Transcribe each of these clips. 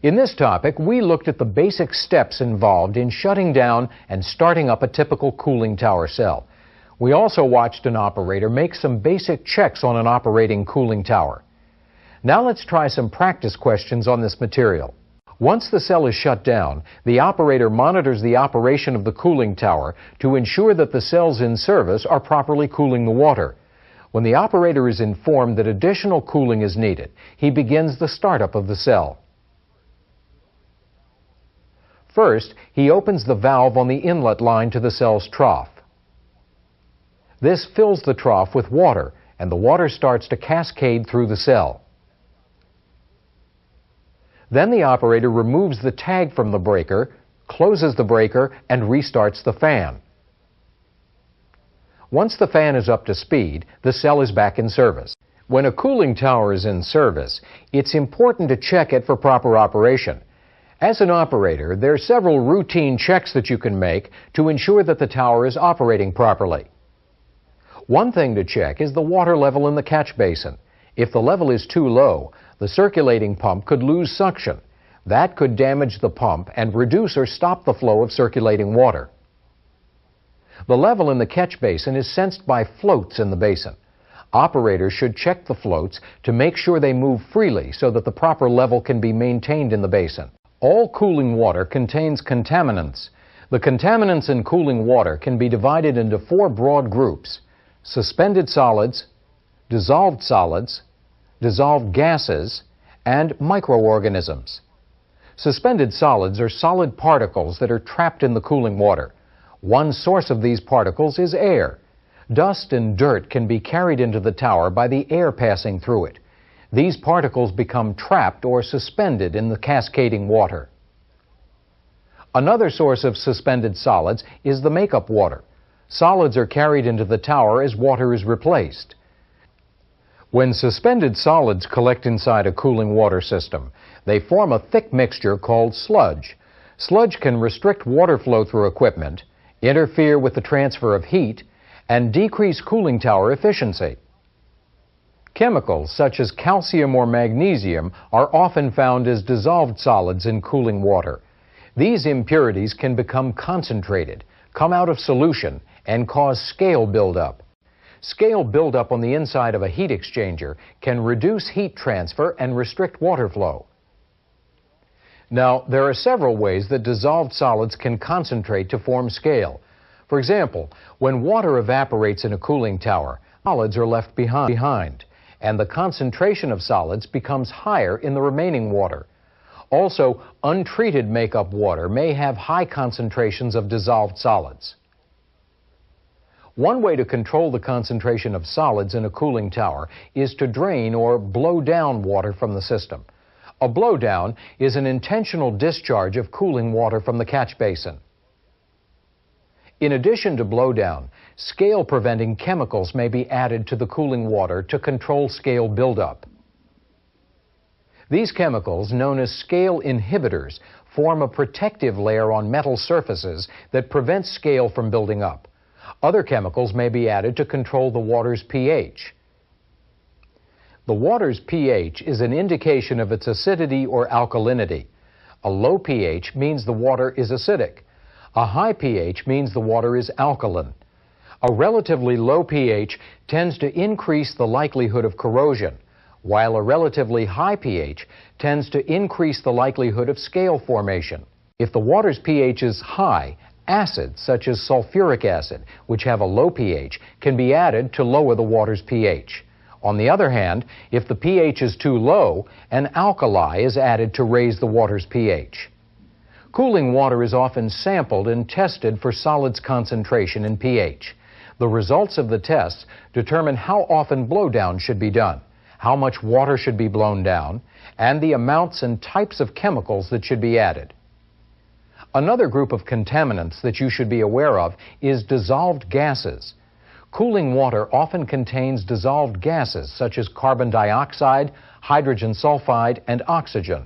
In this topic, we looked at the basic steps involved in shutting down and starting up a typical cooling tower cell. We also watched an operator make some basic checks on an operating cooling tower. Now let's try some practice questions on this material. Once the cell is shut down, the operator monitors the operation of the cooling tower to ensure that the cells in service are properly cooling the water. When the operator is informed that additional cooling is needed, he begins the startup of the cell. First, he opens the valve on the inlet line to the cell's trough. This fills the trough with water, and the water starts to cascade through the cell. Then the operator removes the tag from the breaker, closes the breaker, and restarts the fan. Once the fan is up to speed, the cell is back in service. When a cooling tower is in service, it's important to check it for proper operation. As an operator, there are several routine checks that you can make to ensure that the tower is operating properly. One thing to check is the water level in the catch basin. If the level is too low, the circulating pump could lose suction. That could damage the pump and reduce or stop the flow of circulating water. The level in the catch basin is sensed by floats in the basin. Operators should check the floats to make sure they move freely so that the proper level can be maintained in the basin. All cooling water contains contaminants. The contaminants in cooling water can be divided into four broad groups: suspended solids, dissolved gases, and microorganisms. Suspended solids are solid particles that are trapped in the cooling water. One source of these particles is air. Dust and dirt can be carried into the tower by the air passing through it. These particles become trapped or suspended in the cascading water. Another source of suspended solids is the makeup water. Solids are carried into the tower as water is replaced. When suspended solids collect inside a cooling water system, they form a thick mixture called sludge. Sludge can restrict water flow through equipment, interfere with the transfer of heat, and decrease cooling tower efficiency. Chemicals such as calcium or magnesium are often found as dissolved solids in cooling water. These impurities can become concentrated, come out of solution, and cause scale buildup. Scale buildup on the inside of a heat exchanger can reduce heat transfer and restrict water flow. Now, there are several ways that dissolved solids can concentrate to form scale. For example, when water evaporates in a cooling tower, solids are left behind, and the concentration of solids becomes higher in the remaining water. Also, untreated makeup water may have high concentrations of dissolved solids. One way to control the concentration of solids in a cooling tower is to drain or blow down water from the system. A blowdown is an intentional discharge of cooling water from the catch basin. In addition to blowdown, scale-preventing chemicals may be added to the cooling water to control scale buildup. These chemicals, known as scale inhibitors, form a protective layer on metal surfaces that prevents scale from building up. Other chemicals may be added to control the water's pH. The water's pH is an indication of its acidity or alkalinity. A low pH means the water is acidic. A high pH means the water is alkaline. A relatively low pH tends to increase the likelihood of corrosion, while a relatively high pH tends to increase the likelihood of scale formation. If the water's pH is high, acids such as sulfuric acid, which have a low pH, can be added to lower the water's pH. On the other hand, if the pH is too low, an alkali is added to raise the water's pH. Cooling water is often sampled and tested for solids concentration and pH. The results of the tests determine how often blowdown should be done, how much water should be blown down, and the amounts and types of chemicals that should be added. Another group of contaminants that you should be aware of is dissolved gases. Cooling water often contains dissolved gases such as carbon dioxide, hydrogen sulfide, and oxygen.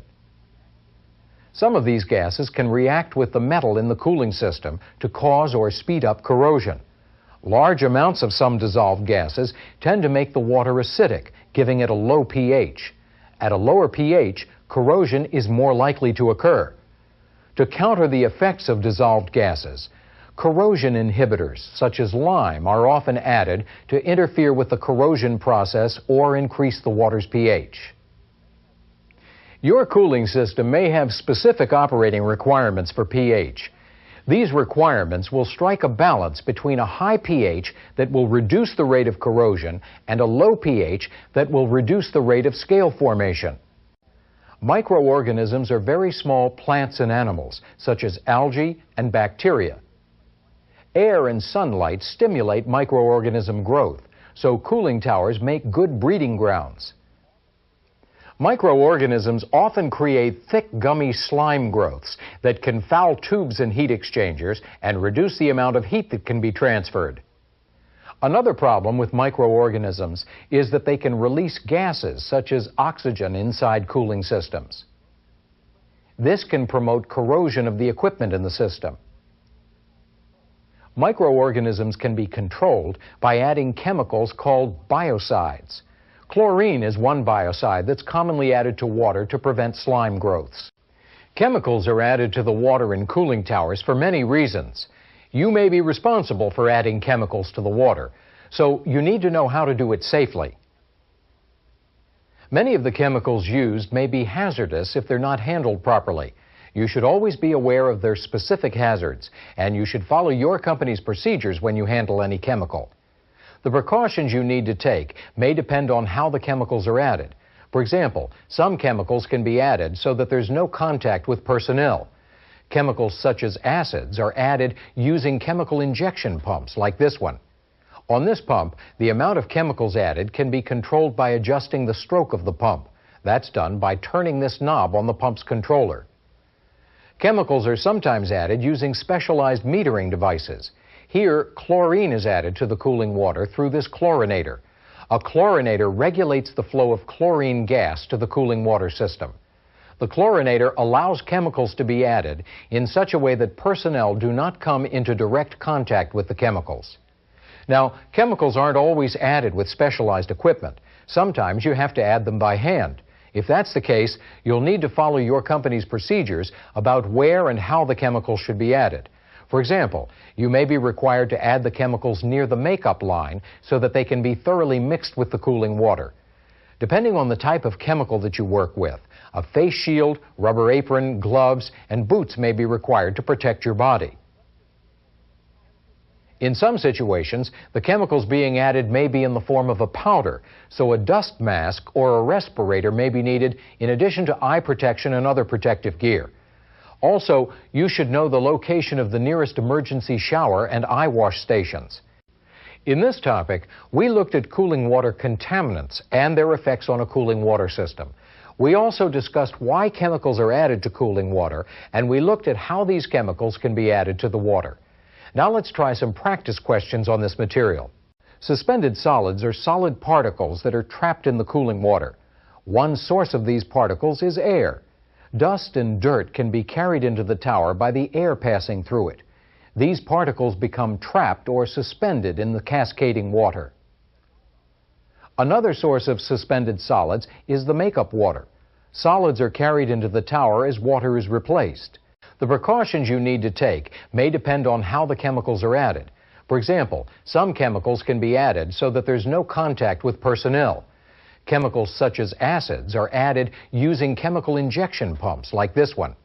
Some of these gases can react with the metal in the cooling system to cause or speed up corrosion. Large amounts of some dissolved gases tend to make the water acidic, giving it a low pH. At a lower pH, corrosion is more likely to occur. To counter the effects of dissolved gases, corrosion inhibitors, such as lime, are often added to interfere with the corrosion process or increase the water's pH. Your cooling system may have specific operating requirements for pH. These requirements will strike a balance between a high pH that will reduce the rate of corrosion and a low pH that will reduce the rate of scale formation. Microorganisms are very small plants and animals, such as algae and bacteria. Air and sunlight stimulate microorganism growth, so cooling towers make good breeding grounds. Microorganisms often create thick, gummy slime growths that can foul tubes and heat exchangers and reduce the amount of heat that can be transferred. Another problem with microorganisms is that they can release gases such as oxygen inside cooling systems. This can promote corrosion of the equipment in the system. Microorganisms can be controlled by adding chemicals called biocides. Chlorine is one biocide that's commonly added to water to prevent slime growths. Chemicals are added to the water in cooling towers for many reasons. You may be responsible for adding chemicals to the water, so you need to know how to do it safely. Many of the chemicals used may be hazardous if they're not handled properly. You should always be aware of their specific hazards, and you should follow your company's procedures when you handle any chemical. The precautions you need to take may depend on how the chemicals are added. For example, some chemicals can be added so that there's no contact with personnel. Chemicals such as acids are added using chemical injection pumps like this one. On this pump, the amount of chemicals added can be controlled by adjusting the stroke of the pump. That's done by turning this knob on the pump's controller. Chemicals are sometimes added using specialized metering devices. Here, chlorine is added to the cooling water through this chlorinator. A chlorinator regulates the flow of chlorine gas to the cooling water system. The chlorinator allows chemicals to be added in such a way that personnel do not come into direct contact with the chemicals. Now, chemicals aren't always added with specialized equipment. Sometimes you have to add them by hand. If that's the case, you'll need to follow your company's procedures about where and how the chemicals should be added. For example, you may be required to add the chemicals near the makeup line so that they can be thoroughly mixed with the cooling water. Depending on the type of chemical that you work with, a face shield, rubber apron, gloves, and boots may be required to protect your body. In some situations, the chemicals being added may be in the form of a powder, so a dust mask or a respirator may be needed in addition to eye protection and other protective gear. Also, you should know the location of the nearest emergency shower and eyewash stations. In this topic, we looked at cooling water contaminants and their effects on a cooling water system. We also discussed why chemicals are added to cooling water, and we looked at how these chemicals can be added to the water. Now let's try some practice questions on this material. Suspended solids are solid particles that are trapped in the cooling water. One source of these particles is air. Dust and dirt can be carried into the tower by the air passing through it. These particles become trapped or suspended in the cascading water. Another source of suspended solids is the makeup water. Solids are carried into the tower as water is replaced. The precautions you need to take may depend on how the chemicals are added. For example, some chemicals can be added so that there's no contact with personnel. Chemicals such as acids are added using chemical injection pumps like this one.